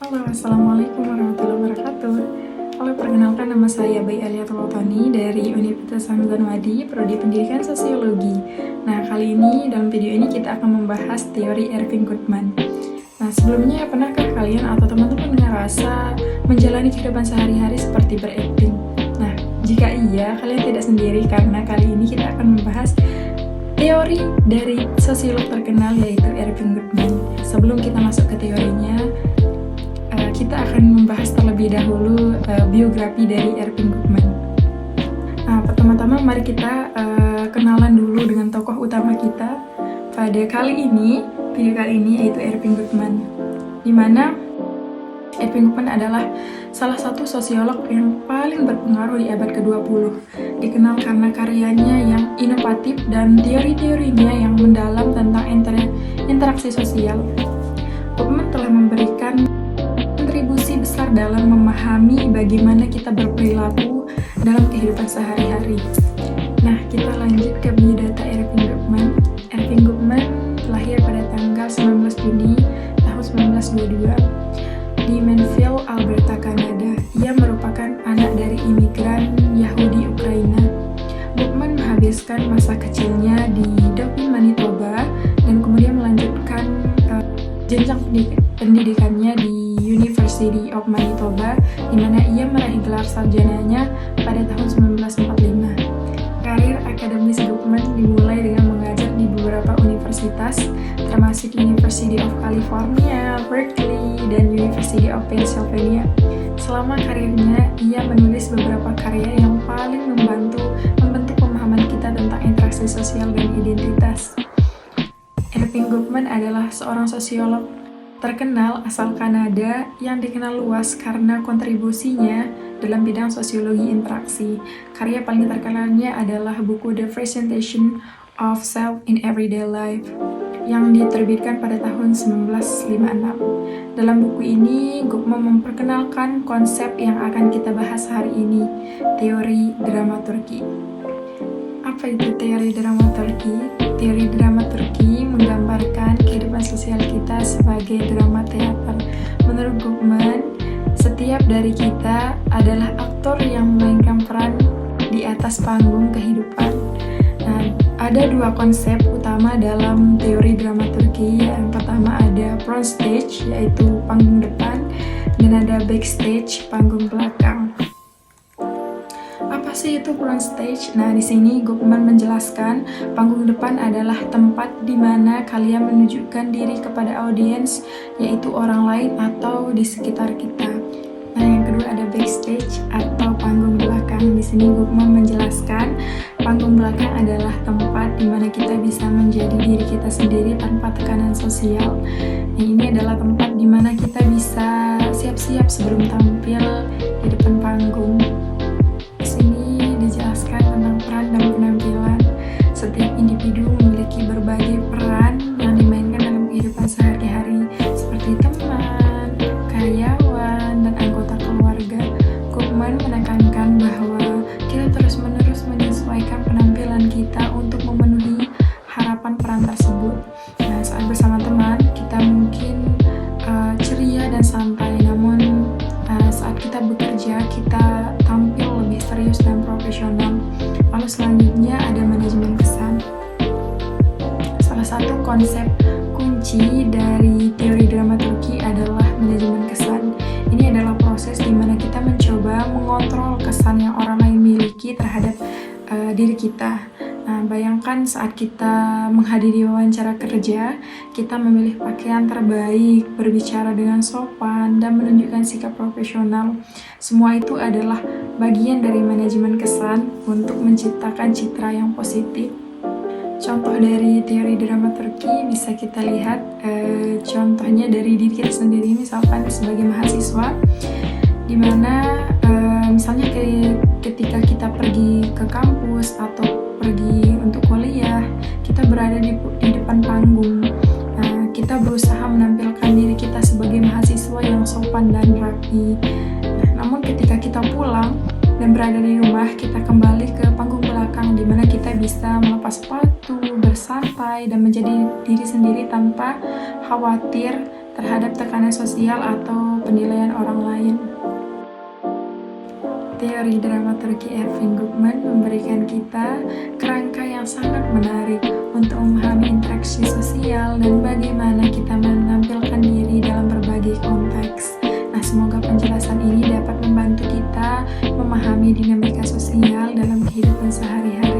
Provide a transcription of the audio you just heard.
Halo, Assalamualaikum warahmatullahi wabarakatuh. Halo, perkenalkan nama saya Bayi Aliatul Wathani dari Universitas Hamzanwadi, Prodi Pendidikan Sosiologi. Nah, kali ini dalam video ini kita akan membahas teori Erving Goffman. Nah, sebelumnya pernahkah kalian atau teman-teman ngerasa menjalani kehidupan sehari-hari seperti berakting? Nah, jika iya, kalian tidak sendiri karena kali ini kita akan membahas teori dari sosiolog terkenal yaitu Erving Goffman. Sebelum kita masuk ke teorinya, kita akan membahas terlebih dahulu biografi dari Erving Goffman. Nah, pertama-tama mari kita kenalan dulu dengan tokoh utama kita pada video kali ini yaitu Erving Goffman. Dimana Erving Goffman adalah salah satu sosiolog yang paling berpengaruh di abad ke-20. Dikenal karena karyanya yang inovatif dan teori-teorinya yang mendalam tentang interaksi sosial. Goffman telah memberikan kontribusi besar dalam memahami bagaimana kita berperilaku dalam kehidupan sehari-hari. Nah, kita lanjut ke biodata Erving Goffman. Erving Goffman lahir pada tanggal 19 Juni tahun 1922 di Manville, Alberta, Kanada. Ia merupakan anak dari imigran Yahudi Ukraina. Goffman menghabiskan masa kecilnya di Dauphin, Manitoba, dan kemudian melanjutkan jenjang pendidikannya di University of Manitoba, di mana ia meraih gelar sarjananya pada tahun 1945. Karir akademis Goffman dimulai dengan mengajar di beberapa universitas, termasuk University of California, Berkeley, dan University of Pennsylvania. Selama karirnya, ia menulis beberapa karya yang paling membentuk pemahaman kita tentang interaksi sosial dan identitas. Erving Goffman adalah seorang sosiolog terkenal asal Kanada yang dikenal luas karena kontribusinya dalam bidang sosiologi interaksi. Karya paling terkenalnya adalah buku The Presentation of Self in Everyday Life yang diterbitkan pada tahun 1956. Dalam buku ini, Goffman memperkenalkan konsep yang akan kita bahas hari ini, teori dramaturgi. Apa itu teori dramaturgi? Teori dramaturgi menggambarkan kehidupan sosial kita sebagai drama teater. Menurut Goffman, setiap dari kita adalah aktor yang memainkan peran di atas panggung kehidupan. Nah, ada dua konsep utama dalam teori dramaturgi. Yang pertama ada front stage, yaitu panggung depan, dan ada backstage, panggung belakang. Apa sih itu front stage? Nah, di sini Goffman menjelaskan panggung depan adalah tempat di mana kalian menunjukkan diri kepada audiens, yaitu orang lain atau di sekitar kita. Nah, yang kedua ada backstage atau panggung belakang. Di sini Goffman menjelaskan panggung belakang adalah tempat di mana kita bisa menjadi diri kita sendiri tanpa tekanan sosial. Nah, ini adalah tempat di mana kita bisa siap-siap sebelum tampil di depan panggung. Di sini dijelaskan tentang peran dan penampilan. Setiap individu memiliki berbagai peran yang dimainkan dalam kehidupan sehari-hari, seperti teman, karyawan, dan anggota keluarga. Goffman menekankan bahwa kita terus-menerus menyesuaikan penampilan kita untuk memenuhi harapan peran tersebut. Nah, saat bersama teman, kita mungkin ceria dan santai, namun saat kita bekerja, kita tampil lebih serius dan profesional. Lalu selanjutnya ada manajemen kesan. Salah satu konsep kunci dari teori dramaturgi adalah manajemen kesan. Ini adalah proses di mana kita mencoba mengontrol kesan yang orang lain miliki terhadap diri kita. Nah, bayangkan saat kita menghadiri wawancara kerja, kita memilih pakaian terbaik, berbicara dengan sopan, dan menunjukkan sikap profesional. Semua itu adalah bagian dari manajemen kesan untuk menciptakan citra yang positif. Contoh dari teori dramaturgi bisa kita lihat, contohnya dari diri kita sendiri, misalkan sebagai mahasiswa, dimana misalnya ketika kita pergi ke kampus atau pergi untuk kuliah, kita berada di depan panggung. Nah, kita berusaha menampilkan diri kita sebagai mahasiswa yang sopan dan rapi. Nah, namun ketika kita pulang dan berada di rumah, kita kembali ke panggung belakang di mana kita bisa melepas sepatu, bersantai, dan menjadi diri sendiri tanpa khawatir terhadap tekanan sosial atau penilaian orang lain. Teori dramaturgi Erving Goffman memberikan kita kerangka yang sangat menarik untuk memahami interaksi sosial dan bagaimana kita menampilkan diri dalam berbagai konteks. Nah, semoga penjelasan ini dapat membantu kita memahami dinamika sosial dalam kehidupan sehari-hari.